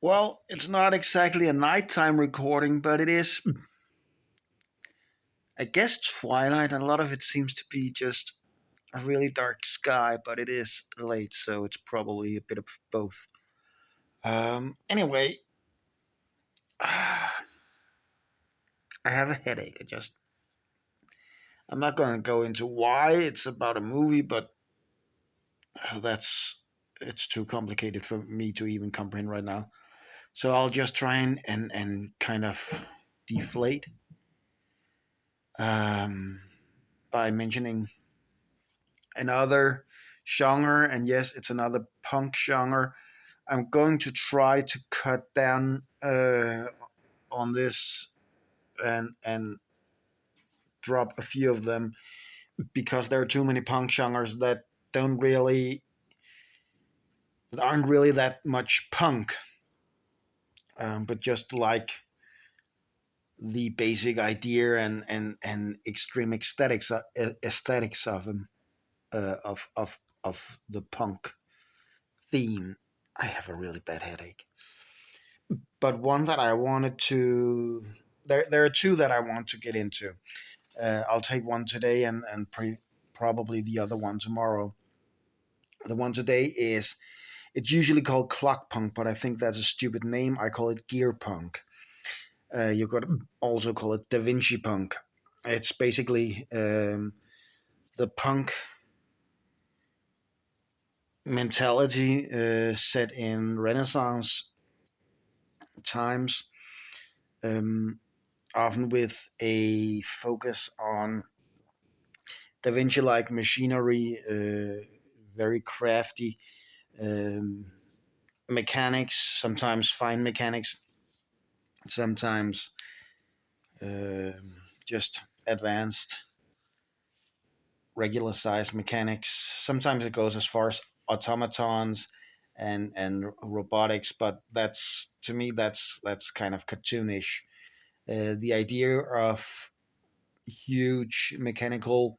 Well, it's not exactly a nighttime recording, but it is, I guess, twilight. And a lot of it seems to be just a really dark sky, but it is late, so it's probably a bit of both. Anyway, I have a headache. I'm not going to go into why it's about a movie, but that's it's too complicated for me to even comprehend right now. So I'll just try and kind of deflate um, by mentioning another genre, and yes, it's another punk genre. I'm going to try to cut down on this and drop a few of them because there are too many punk genres that don't really that aren't really that much punk, but just like the basic idea and extreme aesthetics of them of the punk theme. I have a really bad headache. But one that I wanted to there are two that I want to get into. I'll take one today and probably the other one tomorrow. The one today is it's usually called clock punk, but I think that's a stupid name. I call it gear punk. You could also call it Da Vinci punk. It's basically the punk mentality set in Renaissance times, um, often with a focus on Da Vinci like machinery, very crafty um, mechanics, sometimes fine mechanics, sometimes just advanced regular size mechanics. Sometimes it goes as far as automatons and robotics, but that's to me that's kind of cartoonish. The idea of huge mechanical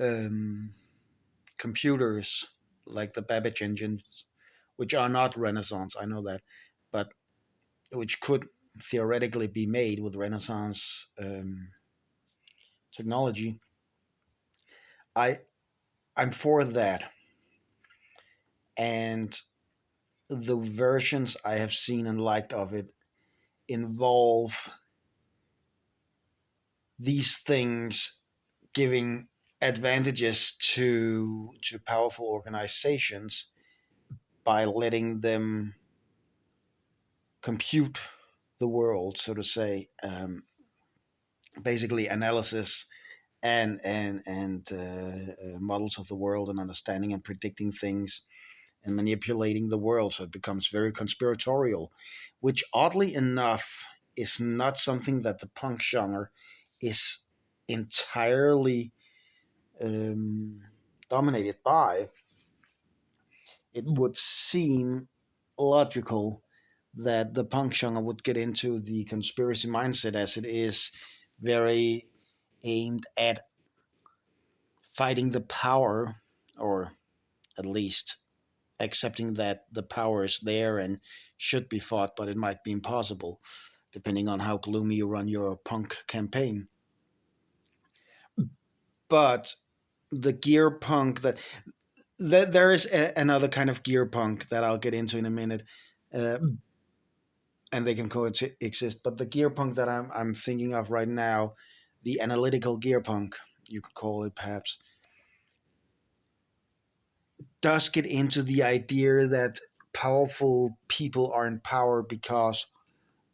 um, computers like the Babbage engines, which are not Renaissance, I know that, but which could theoretically be made with Renaissance technology. I I'm for that, and the versions I have seen and liked of it involve these things giving advantages to powerful organizations by letting them compute the world, so to say. Basically, analysis and models of the world and understanding and predicting things and manipulating the world, so it becomes very conspiratorial, which oddly enough is not something that the punk genre is entirely um, dominated by. It would seem logical that the punk genre would get into the conspiracy mindset, as it is very aimed at fighting the power, or at least accepting that the power is there and should be fought, but it might be impossible, depending on how gloomy you run your punk campaign. But the gear punk that there is another kind of gear punk that I'll get into in a minute, uh, and they can coexist. But the gear punk that I'm thinking of right now, the analytical gear punk, you could call it perhaps, does get into the idea that powerful people are in power because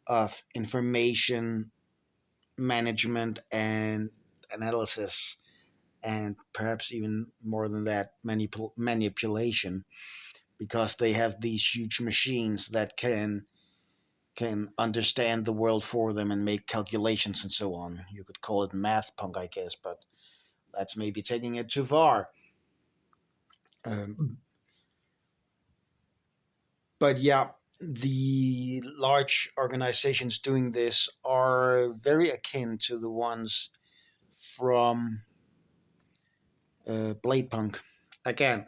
of information management and analysis, and perhaps even more than that, manipulation, because they have these huge machines that can understand the world for them and make calculations and so on. You could call it math punk, I guess, but that's maybe taking it too far. Um, but yeah, the large organizations doing this are very akin to the ones from Blade Punk. Again,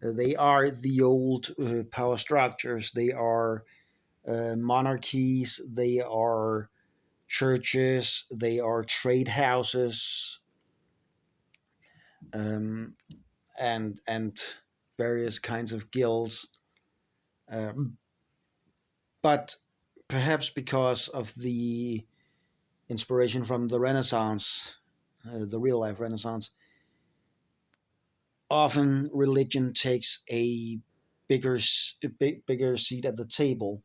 they are the old power structures. They are monarchies, they are churches, they are trade houses, um, and various kinds of guilds. Um, but perhaps because of the inspiration from the Renaissance, the real life Renaissance, often religion takes a bigger seat at the table.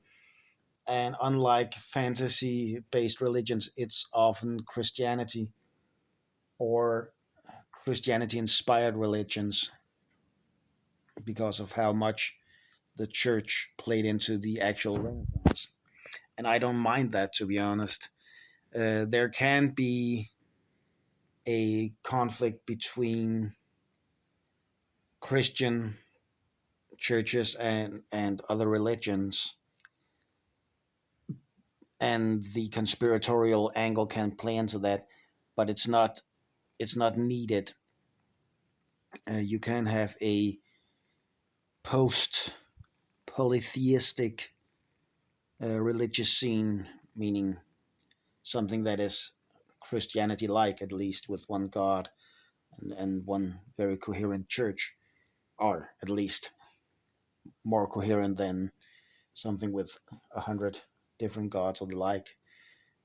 And unlike fantasy based religions, it's often Christianity or Christianity inspired religions because of how much the church played into the actual Renaissance. And I don't mind that, to be honest. There can be a conflict between Christian churches and other religions, and the conspiratorial angle can play into that, but it's not needed. You can have a post polytheistic religious scene, meaning something that is Christianity like, at least with one God and one very coherent church, or at least more coherent than something with 100 different gods or the like,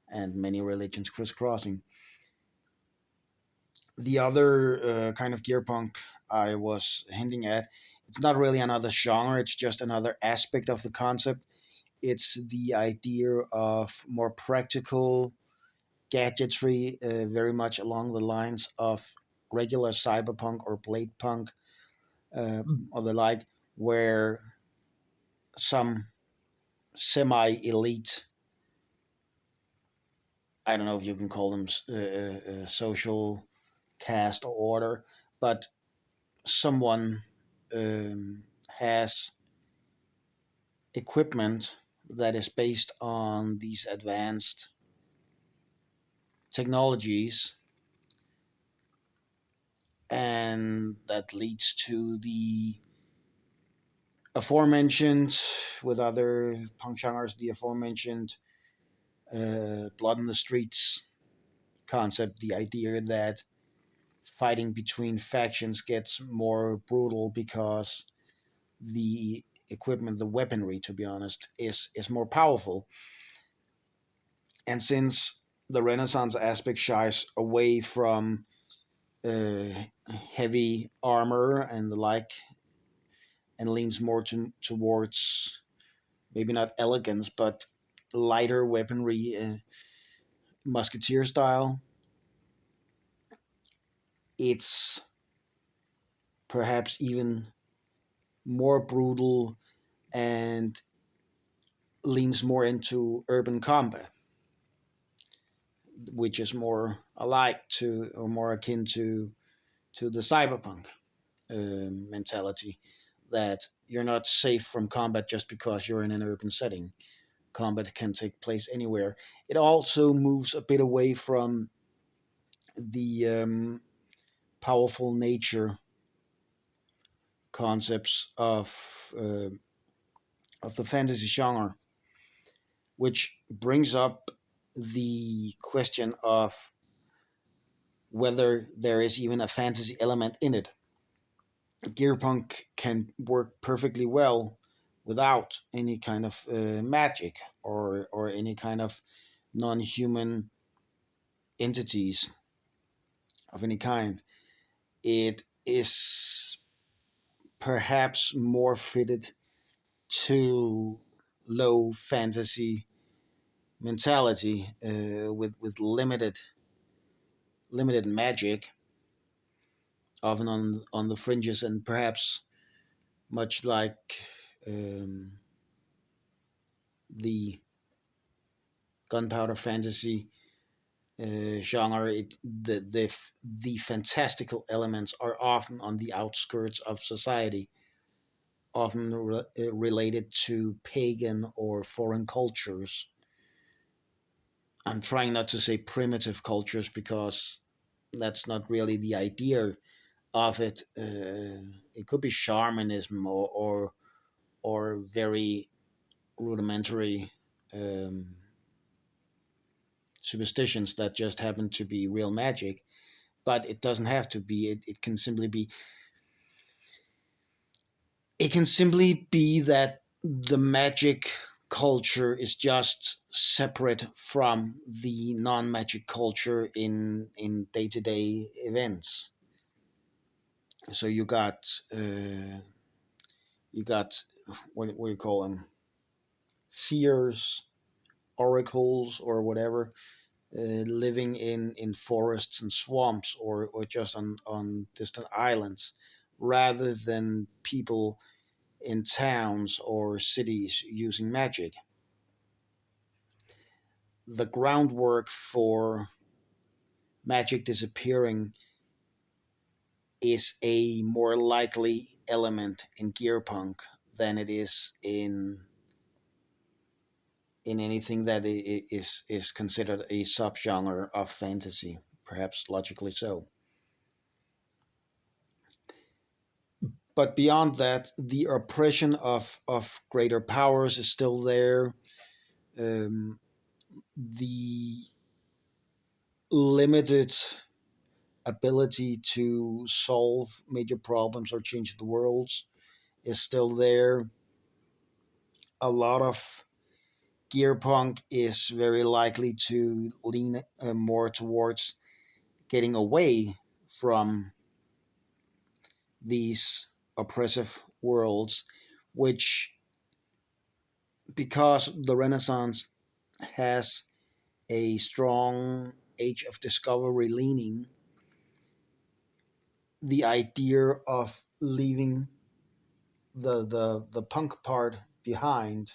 and many religions crisscrossing. The other kind of gearpunk I was hinting at, it's not really another genre, it's just another aspect of the concept. It's the idea of more practical gadgetry, very much along the lines of regular cyberpunk or blade punk, or the like, where some semi elite, I don't know if you can call them social caste or order, but someone has equipment that is based on these advanced technologies, and that leads to the aforementioned, with other punk genres, the aforementioned blood in the streets concept, the idea that fighting between factions gets more brutal because the equipment, the weaponry, to be honest, is more powerful. And since the Renaissance aspect shies away from uh, heavy armor and the like, and leans more towards maybe not elegance, but lighter weaponry, musketeer style, it's perhaps even more brutal and leans more into urban combat, which is more alike to or more akin to the cyberpunk mentality, that you're not safe from combat just because you're in an urban setting. Combat can take place anywhere. It also moves a bit away from the powerful nature concepts of the fantasy genre, which brings up the question of whether there is even a fantasy element in it. Gearpunk can work perfectly well without any kind of magic or any kind of non-human entities of any kind. It is perhaps more fitted to low fantasy mentality, with limited magic, often on the fringes, and perhaps much like um, the gunpowder fantasy genre. The fantastical elements are often on the outskirts of society, often related to pagan or foreign cultures. I'm trying not to say primitive cultures because that's not really the idea of it. It could be shamanism or very rudimentary um, superstitions that just happen to be real magic. But it doesn't have to be. It can simply be. It can simply be that the magic culture is just separate from the non-magic culture in day-to-day events. So you got what do you call them, seers, oracles, or whatever, living in forests and swamps, or just on distant islands, rather than people in towns or cities using magic. The groundwork for magic disappearing is a more likely element in Gearpunk than it is in anything that is considered a subgenre of fantasy, perhaps logically so. But beyond that, the oppression of greater powers is still there. Um, the limited ability to solve major problems or change the worlds is still there. A lot of Gearpunk is very likely to lean more towards getting away from these oppressive worlds, which, because the Renaissance has a strong age of discovery leaning, the idea of leaving the punk part behind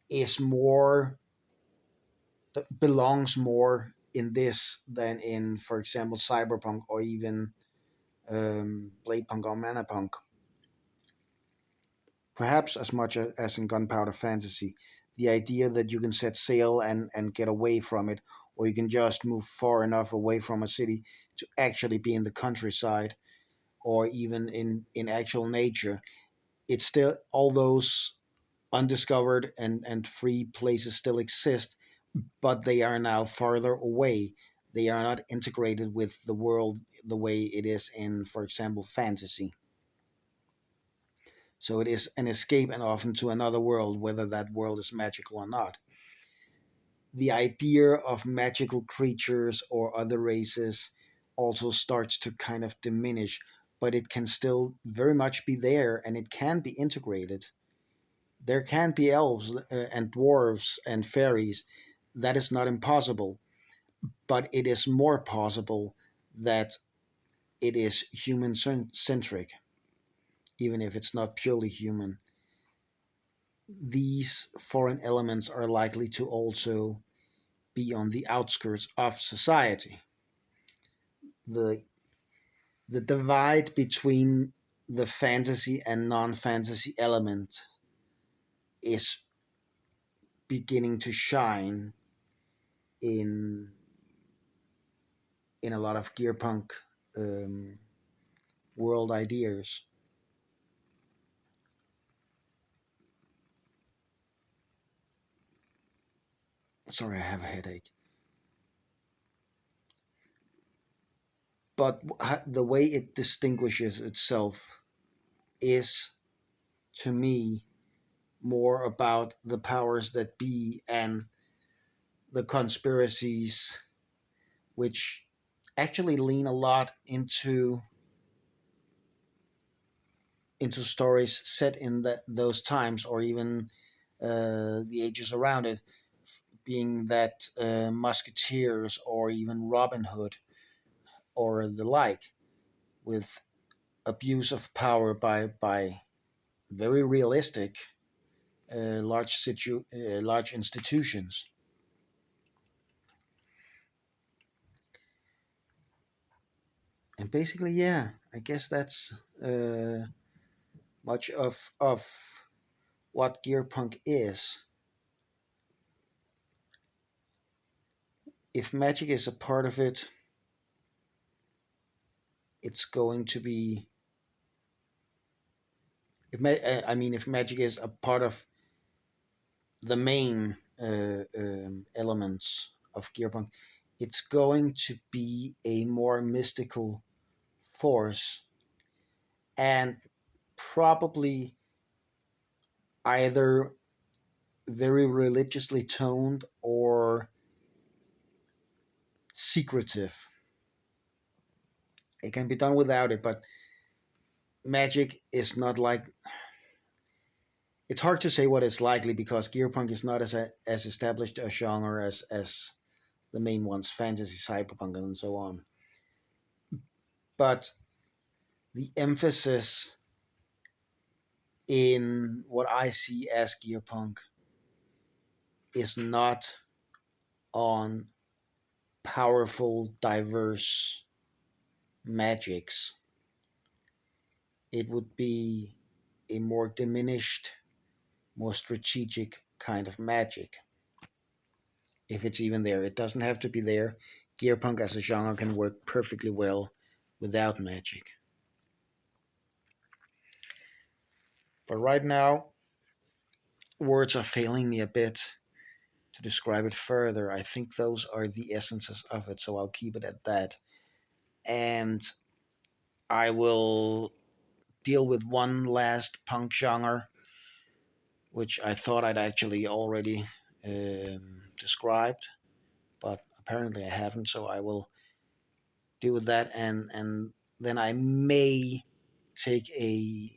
is more, belongs more in this than in, for example, cyberpunk, or even blade punk or mana punk. Perhaps as much as in gunpowder fantasy, the idea that you can set sail and get away from it, or you can just move far enough away from a city to actually be in the countryside, or even in actual nature. It's still, all those undiscovered and free places still exist, but they are now farther away. They are not integrated with the world the way it is in, for example, fantasy. So it is an escape, and often to another world, whether that world is magical or not. The idea of magical creatures or other races also starts to kind of diminish, but it can still very much be there, and it can be integrated. There can be elves and dwarves and fairies. That is not impossible, but it is more possible that it is human centric, even if it's not purely human. These foreign elements are likely to also be on the outskirts of society. The, the divide between the fantasy and non fantasy element is beginning to shine in in a lot of gearpunk um, world ideas. Sorry, I have a headache. But the way it distinguishes itself is, to me, more about the powers that be and the conspiracies, which actually lean a lot into stories set in those times, or even the ages around it, being that musketeers or even Robin Hood or the like, with abuse of power by very realistic large institutions. And basically, yeah, I guess that's much of what gearpunk is. If magic is a part of it, it's going to be, if magic is a part of the main elements of Gearpunk, it's going to be a more mystical force, and probably either very religiously toned or secretive. It can be done without it, but magic is not like, it's hard to say what it's likely because Gearpunk is not as established a genre as the main ones, fantasy, cyberpunk, and so on. But the emphasis in what I see as Gearpunk is not on powerful, diverse magics. It would be a more diminished, more strategic kind of magic. If it's even there, it doesn't have to be there. Gearpunk as a genre can work perfectly well without magic. But right now, words are failing me a bit to describe it further. I think those are the essences of it, so I'll keep it at that. And I will deal with one last punk genre, which I thought I'd actually already described, but apparently I haven't. So I will deal with that, and then I may take a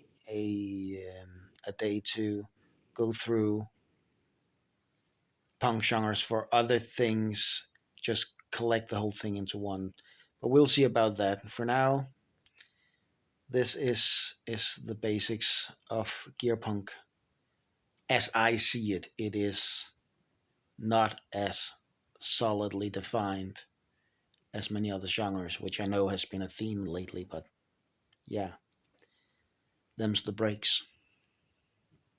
day to go through punk genres for other things, just collect the whole thing into one. But we'll see about that. For now, this is the basics of Gearpunk. As I see it, it is not as solidly defined as many other genres, which I know has been a theme lately, but yeah, them's the breaks.